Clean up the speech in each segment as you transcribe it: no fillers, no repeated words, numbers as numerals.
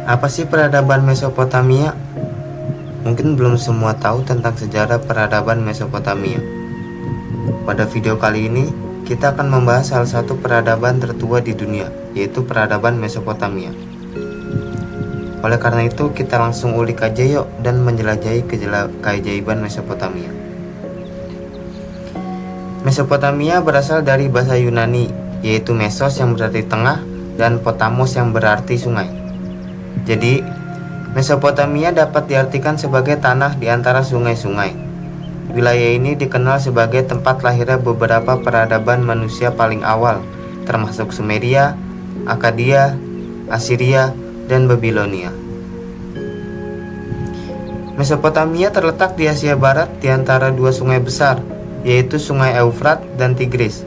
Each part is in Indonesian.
Apa sih peradaban Mesopotamia? Mungkin belum semua tahu tentang sejarah peradaban Mesopotamia. Pada video kali ini, kita akan membahas salah satu peradaban tertua di dunia, yaitu peradaban Mesopotamia. Oleh karena itu, kita langsung ulik aja yuk dan menjelajahi keajaiban Mesopotamia. Mesopotamia berasal dari bahasa Yunani, yaitu Mesos yang berarti tengah dan Potamos yang berarti sungai. Jadi, Mesopotamia dapat diartikan sebagai tanah di antara sungai-sungai. Wilayah ini dikenal sebagai tempat lahirnya beberapa peradaban manusia paling awal, termasuk Sumeria, Akkadia, Assyria, dan Babilonia. Mesopotamia terletak di Asia Barat di antara dua sungai besar, yaitu Sungai Eufrat dan Tigris.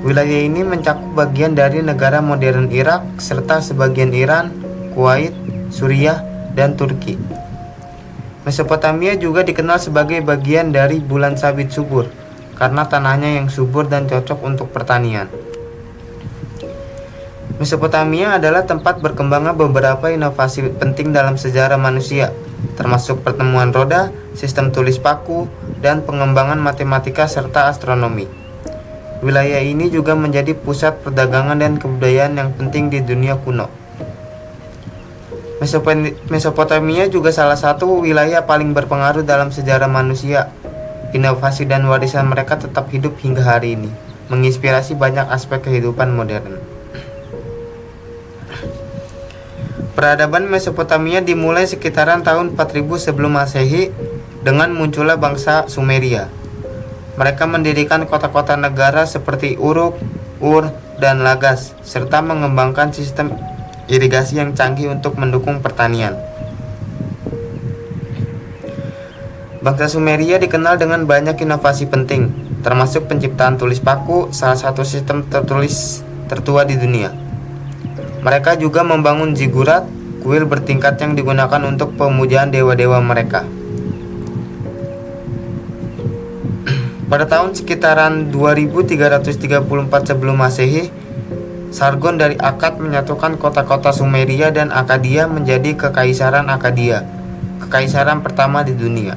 Wilayah ini mencakup bagian dari negara modern Irak serta sebagian Iran, Kuwait, Suriah, dan Turki. Mesopotamia juga dikenal sebagai bagian dari bulan sabit subur karena tanahnya yang subur dan cocok untuk pertanian. Mesopotamia adalah tempat berkembangnya beberapa inovasi penting dalam sejarah manusia, termasuk pertemuan roda, sistem tulis paku, dan pengembangan matematika serta astronomi. Wilayah ini juga menjadi pusat perdagangan dan kebudayaan yang penting di dunia kuno. Mesopotamia juga salah satu wilayah paling berpengaruh dalam sejarah manusia. Inovasi dan warisan mereka tetap hidup hingga hari ini, menginspirasi banyak aspek kehidupan modern. Peradaban Mesopotamia dimulai sekitaran tahun 4000 sebelum Masehi dengan munculnya bangsa Sumeria. Mereka mendirikan kota-kota negara seperti Uruk, Ur, dan Lagas, serta mengembangkan sistem irigasi yang canggih untuk mendukung pertanian. Bangsa Sumeria dikenal dengan banyak inovasi penting, termasuk penciptaan tulis paku, salah satu sistem tertulis tertua di dunia. Mereka juga membangun zigurat, kuil bertingkat yang digunakan untuk pemujaan dewa-dewa mereka. Pada tahun sekitaran 2334 sebelum Masehi, Sargon dari Akkad menyatukan kota-kota Sumeria dan Akkadia menjadi Kekaisaran Akkadia, kekaisaran pertama di dunia.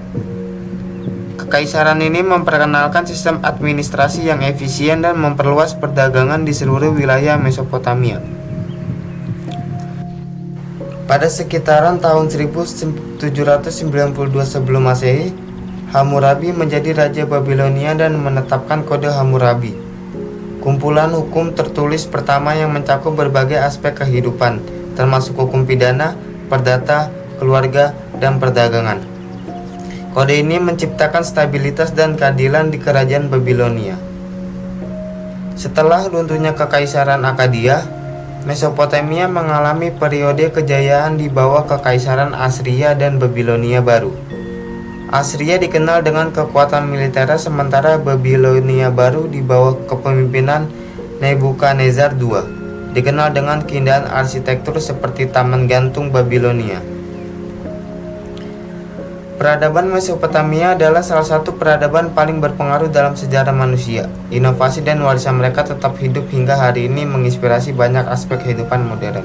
Kekaisaran ini memperkenalkan sistem administrasi yang efisien dan memperluas perdagangan di seluruh wilayah Mesopotamia. Pada sekitaran tahun 1792 sebelum Masehi, Hammurabi menjadi raja Babilonia dan menetapkan Kode Hammurabi, kumpulan hukum tertulis pertama yang mencakup berbagai aspek kehidupan, termasuk hukum pidana, perdata, keluarga, dan perdagangan. Kode ini menciptakan stabilitas dan keadilan di kerajaan Babilonia. Setelah runtuhnya Kekaisaran Akkadia, Mesopotamia mengalami periode kejayaan di bawah Kekaisaran Assyria dan Babilonia baru. Assyria dikenal dengan kekuatan militernya, sementara Babilonia baru di bawah kepemimpinan Nebukadnezar II dikenal dengan keindahan arsitektur seperti Taman Gantung Babilonia. Peradaban Mesopotamia adalah salah satu peradaban paling berpengaruh dalam sejarah manusia. Inovasi dan warisan mereka tetap hidup hingga hari ini, menginspirasi banyak aspek kehidupan modern.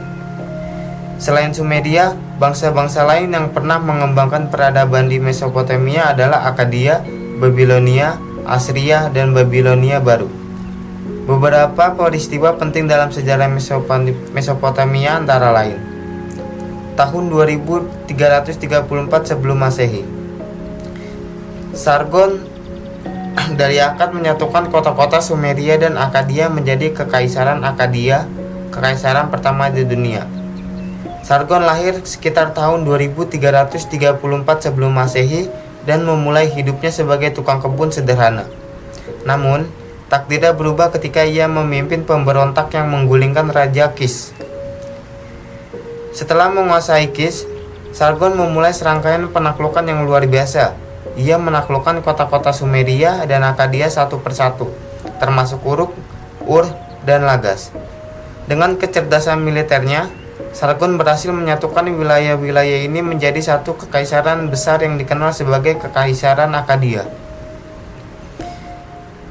Selain Sumeria, bangsa-bangsa lain yang pernah mengembangkan peradaban di Mesopotamia adalah Akkadia, Babilonia, Assyria, dan Babilonia baru. Beberapa peristiwa penting dalam sejarah Mesopotamia antara lain: tahun 2334 sebelum Masehi, Sargon dari Akkad menyatukan kota-kota Sumeria dan Akkadia menjadi Kekaisaran Akkadia, kekaisaran pertama di dunia. Sargon lahir sekitar tahun 2334 sebelum Masehi dan memulai hidupnya sebagai tukang kebun sederhana. Namun, takdirnya berubah ketika ia memimpin pemberontak yang menggulingkan Raja Kish. Setelah menguasai Kish, Sargon memulai serangkaian penaklukan yang luar biasa. Ia menaklukkan kota-kota Sumeria dan Akkadia satu persatu, termasuk Uruk, Ur, dan Lagas. Dengan kecerdasan militernya, Sargon berhasil menyatukan wilayah-wilayah ini menjadi satu kekaisaran besar yang dikenal sebagai Kekaisaran Akkadia.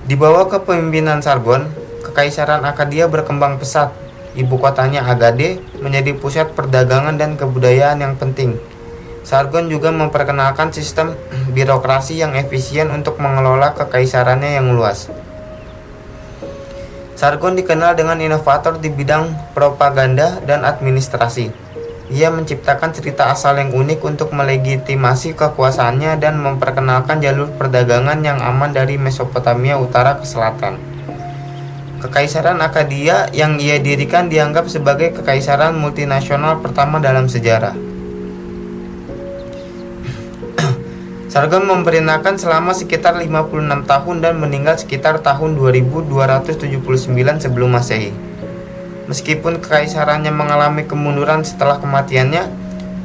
Di bawah kepemimpinan Sargon, Kekaisaran Akkadia berkembang pesat. ibu kotanya Agade, menjadi pusat perdagangan dan kebudayaan yang penting. Sargon juga memperkenalkan sistem birokrasi yang efisien untuk mengelola kekaisarannya yang luas. Sargon dikenal dengan inovator di bidang propaganda dan administrasi. Ia menciptakan cerita asal yang unik untuk melegitimasi kekuasaannya dan memperkenalkan jalur perdagangan yang aman dari Mesopotamia utara ke selatan. Kekaisaran Akkadia yang ia dirikan dianggap sebagai kekaisaran multinasional pertama dalam sejarah. Sargon memerintahkan selama sekitar 56 tahun dan meninggal sekitar tahun 2279 sebelum Masehi. Meskipun kekaisarannya mengalami kemunduran setelah kematiannya,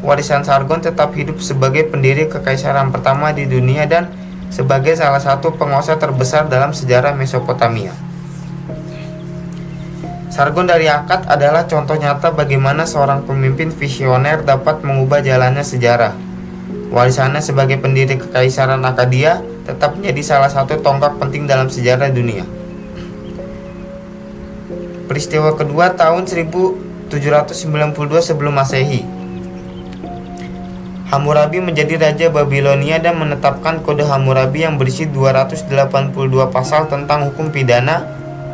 warisan Sargon tetap hidup sebagai pendiri kekaisaran pertama di dunia dan sebagai salah satu penguasa terbesar dalam sejarah Mesopotamia. Sargon dari Akkad adalah contoh nyata bagaimana seorang pemimpin visioner dapat mengubah jalannya sejarah. Warisannya sebagai pendiri kekaisaran Akkadia tetap menjadi salah satu tonggak penting dalam sejarah dunia. Peristiwa kedua tahun 1792 sebelum Masehi. Hammurabi menjadi raja Babilonia dan menetapkan kode Hammurabi yang berisi 282 pasal tentang hukum pidana,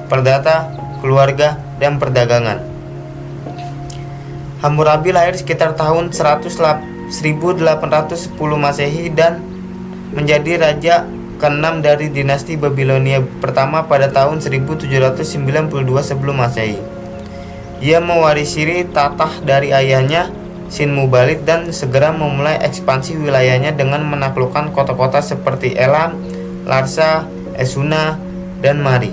perdata, keluarga, dan perdagangan. Hammurabi lahir sekitar tahun 1810 Masehi dan menjadi raja ke-6 dari dinasti Babilonia pertama pada tahun 1792 sebelum Masehi. Ia mewarisi tatah dari ayahnya Sin-Muballit dan segera memulai ekspansi wilayahnya dengan menaklukkan kota-kota seperti Elam, Larsa, Esuna, dan Mari.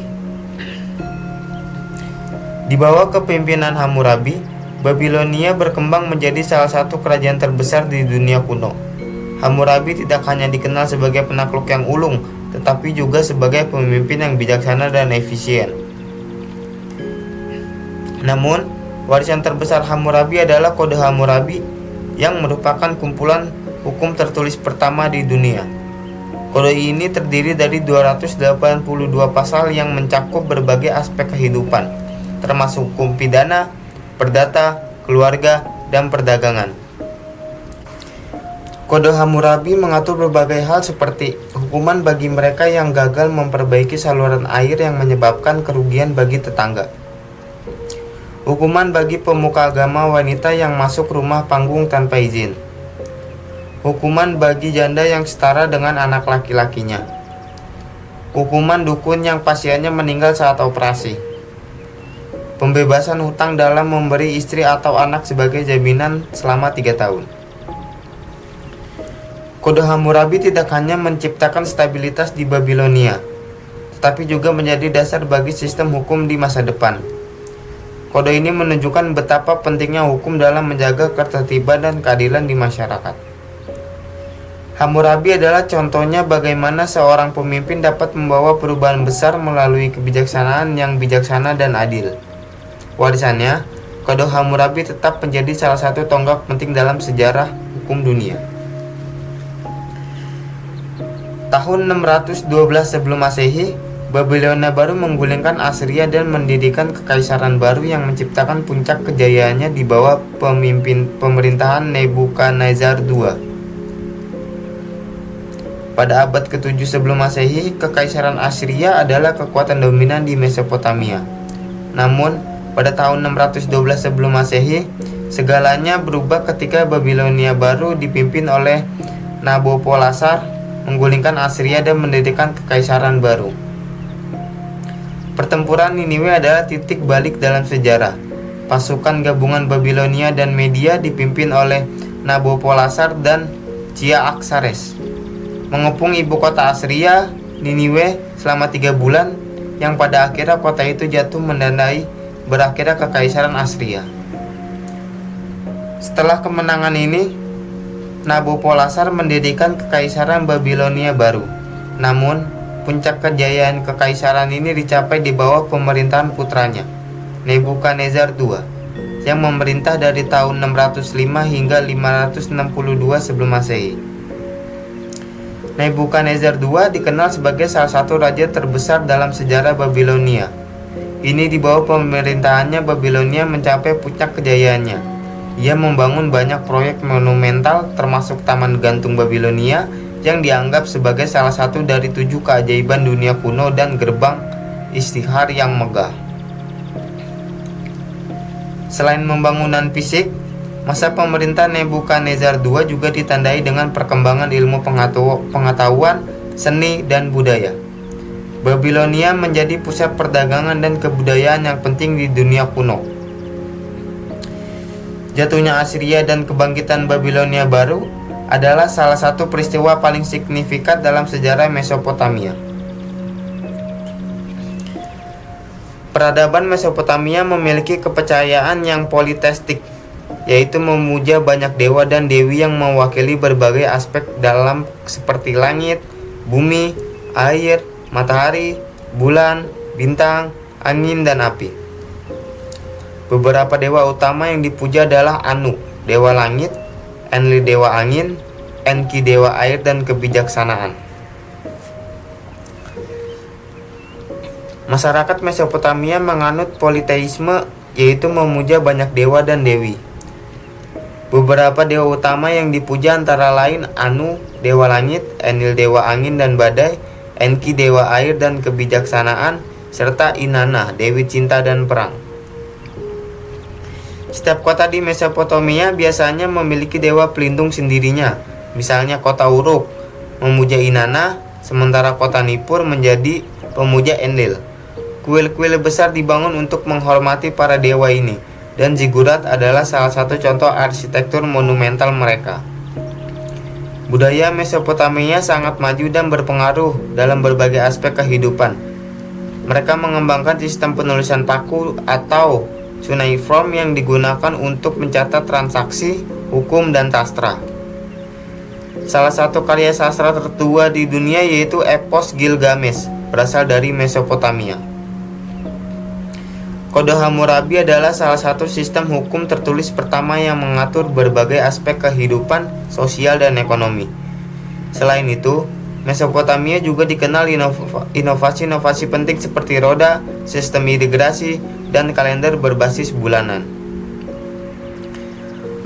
Di bawah kepemimpinan Hammurabi, Babilonia berkembang menjadi salah satu kerajaan terbesar di dunia kuno. Hammurabi tidak hanya dikenal sebagai penakluk yang ulung, tetapi juga sebagai pemimpin yang bijaksana dan efisien. Namun, warisan terbesar Hammurabi adalah Kode Hammurabi yang merupakan kumpulan hukum tertulis pertama di dunia. Kode ini terdiri dari 282 pasal yang mencakup berbagai aspek kehidupan, termasuk hukum pidana, perdata, keluarga, dan perdagangan. Kode Hammurabi mengatur berbagai hal seperti hukuman bagi mereka yang gagal memperbaiki saluran air yang menyebabkan kerugian bagi tetangga, hukuman bagi pemuka agama wanita yang masuk rumah panggung tanpa izin, hukuman bagi janda yang setara dengan anak laki-lakinya, hukuman dukun yang pasiennya meninggal saat operasi, pembebasan hutang dalam memberi istri atau anak sebagai jaminan selama 3 tahun. Kode Hammurabi tidak hanya menciptakan stabilitas di Babilonia, tetapi juga menjadi dasar bagi sistem hukum di masa depan. Kode ini menunjukkan betapa pentingnya hukum dalam menjaga ketertiban dan keadilan di masyarakat. Hammurabi adalah contohnya bagaimana seorang pemimpin dapat membawa perubahan besar melalui kebijaksanaan yang bijaksana dan adil. Warisannya, Kode Hammurabi tetap menjadi salah satu tonggak penting dalam sejarah hukum dunia. Tahun 612 sebelum Masehi, Babilonia baru menggulingkan Assyria dan mendirikan kekaisaran baru yang menciptakan puncak kejayaannya di bawah pemerintahan Nebukadnezar II. Pada abad ke-7 sebelum Masehi, kekaisaran Assyria adalah kekuatan dominan di Mesopotamia. Namun, pada tahun 612 sebelum Masehi, segalanya berubah ketika Babilonia baru dipimpin oleh Nabopolassar menggulingkan Assyria dan mendirikan kekaisaran baru. Pertempuran Niniwe adalah titik balik dalam sejarah. Pasukan gabungan Babilonia dan Media dipimpin oleh Nabopolassar dan Ciaaksares mengepung ibu kota Assyria, Niniwe, selama 3 bulan, yang pada akhirnya kota itu jatuh menandai berakhirnya kekaisaran Assyria. Setelah kemenangan ini, Nabopolassar mendirikan kekaisaran Babilonia baru. Namun, puncak kejayaan kekaisaran ini dicapai di bawah pemerintahan putranya, Nebukadnezar II, yang memerintah dari tahun 605 hingga 562 sebelum Masehi. Nebukadnezar II dikenal sebagai salah satu raja terbesar dalam sejarah Babilonia. Ini di bawah pemerintahannya Babilonia mencapai puncak kejayaannya. Ia membangun banyak proyek monumental termasuk Taman Gantung Babilonia yang dianggap sebagai salah satu dari 7 keajaiban dunia kuno dan gerbang istihar yang megah. Selain pembangunan fisik, masa pemerintah Nebukadnezar II juga ditandai dengan perkembangan ilmu pengetahuan, seni, dan budaya. Babilonia menjadi pusat perdagangan dan kebudayaan yang penting di dunia kuno. Jatuhnya Assyria dan kebangkitan Babilonia baru adalah salah satu peristiwa paling signifikan dalam sejarah Mesopotamia. Peradaban Mesopotamia memiliki kepercayaan yang politeistik, yaitu memuja banyak dewa dan dewi yang mewakili berbagai aspek dalam seperti langit, bumi, air, matahari, bulan, bintang, angin, dan api. Beberapa dewa utama yang dipuja adalah Anu, dewa langit, Enlil, dewa angin, Enki, dewa air dan kebijaksanaan. Masyarakat Mesopotamia menganut politeisme, yaitu memuja banyak dewa dan dewi. Beberapa dewa utama yang dipuja antara lain Anu, dewa langit, Enlil, dewa angin dan badai, Enki, dewa air dan kebijaksanaan, serta Inanna, dewi cinta dan perang. Setiap kota di Mesopotamia biasanya memiliki dewa pelindung sendirinya. Misalnya kota Uruk memuja Inanna, sementara kota Nippur menjadi pemuja Enlil. Kuil-kuil besar dibangun untuk menghormati para dewa ini, dan zigurat adalah salah satu contoh arsitektur monumental mereka. Budaya Mesopotamia sangat maju dan berpengaruh dalam berbagai aspek kehidupan. Mereka mengembangkan sistem penulisan paku atau cuneiform yang digunakan untuk mencatat transaksi, hukum, dan sastra. Salah satu karya sastra tertua di dunia yaitu epos Gilgamesh, berasal dari Mesopotamia. Kode Hammurabi adalah salah satu sistem hukum tertulis pertama yang mengatur berbagai aspek kehidupan sosial dan ekonomi. Selain itu, Mesopotamia juga dikenal inovasi-inovasi penting seperti roda, sistem irigasi, dan kalender berbasis bulanan.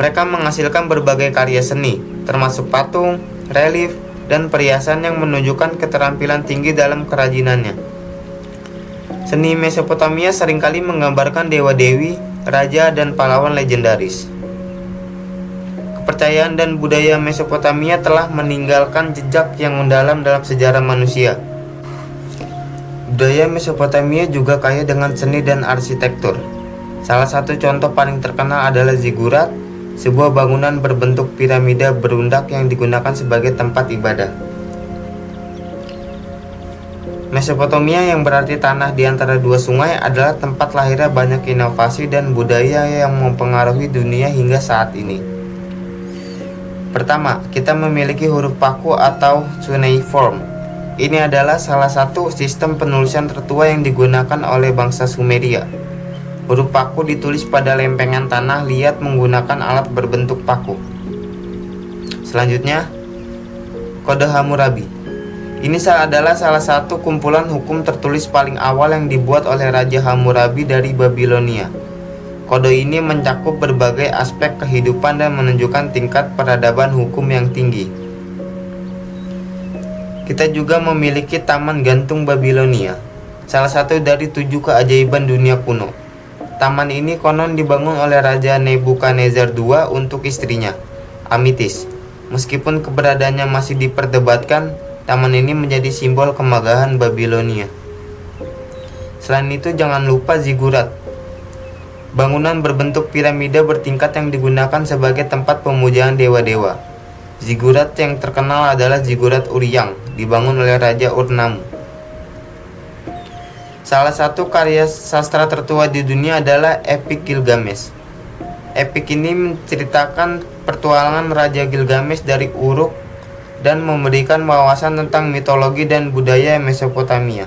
Mereka menghasilkan berbagai karya seni, termasuk patung, relief, dan perhiasan yang menunjukkan keterampilan tinggi dalam kerajinannya. Seni Mesopotamia seringkali menggambarkan dewa-dewi, raja, dan pahlawan legendaris. Kepercayaan dan budaya Mesopotamia telah meninggalkan jejak yang mendalam dalam sejarah manusia. Budaya Mesopotamia juga kaya dengan seni dan arsitektur. Salah satu contoh paling terkenal adalah zigurat, sebuah bangunan berbentuk piramida berundak yang digunakan sebagai tempat ibadah. Mesopotamia yang berarti tanah di antara dua sungai adalah tempat lahirnya banyak inovasi dan budaya yang mempengaruhi dunia hingga saat ini. Pertama, kita memiliki huruf paku atau cuneiform. Ini adalah salah satu sistem penulisan tertua yang digunakan oleh bangsa Sumeria. Huruf paku ditulis pada lempengan tanah liat menggunakan alat berbentuk paku. Selanjutnya, kode Hammurabi. Ini adalah salah satu kumpulan hukum tertulis paling awal yang dibuat oleh Raja Hammurabi dari Babilonia. Kode ini mencakup berbagai aspek kehidupan dan menunjukkan tingkat peradaban hukum yang tinggi. Kita juga memiliki Taman Gantung Babilonia, salah satu dari 7 keajaiban dunia kuno. Taman ini konon dibangun oleh Raja Nebukadnezar II untuk istrinya, Amitis. Meskipun keberadaannya masih diperdebatkan, taman ini menjadi simbol kemegahan Babilonia. Selain itu, jangan lupa zigurat, bangunan berbentuk piramida bertingkat yang digunakan sebagai tempat pemujaan dewa-dewa. Zigurat yang terkenal adalah Zigurat Uryang, dibangun oleh Raja Ur-Nammu. Salah satu karya sastra tertua di dunia adalah Epik Gilgamesh. Epik ini menceritakan petualangan Raja Gilgamesh dari Uruk dan memberikan wawasan tentang mitologi dan budaya Mesopotamia.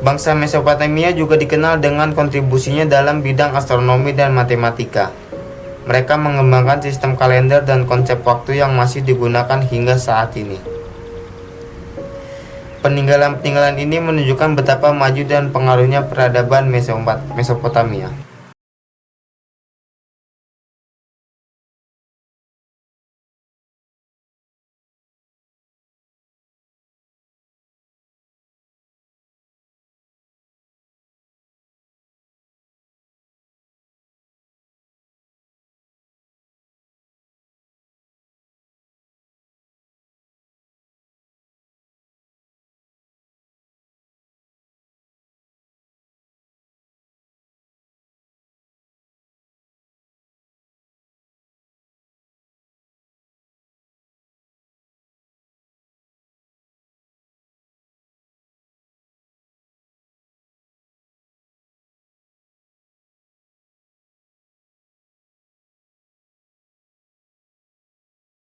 Bangsa Mesopotamia juga dikenal dengan kontribusinya dalam bidang astronomi dan matematika. Mereka mengembangkan sistem kalender dan konsep waktu yang masih digunakan hingga saat ini. Peninggalan-peninggalan ini menunjukkan betapa maju dan pengaruhnya peradaban Mesopotamia.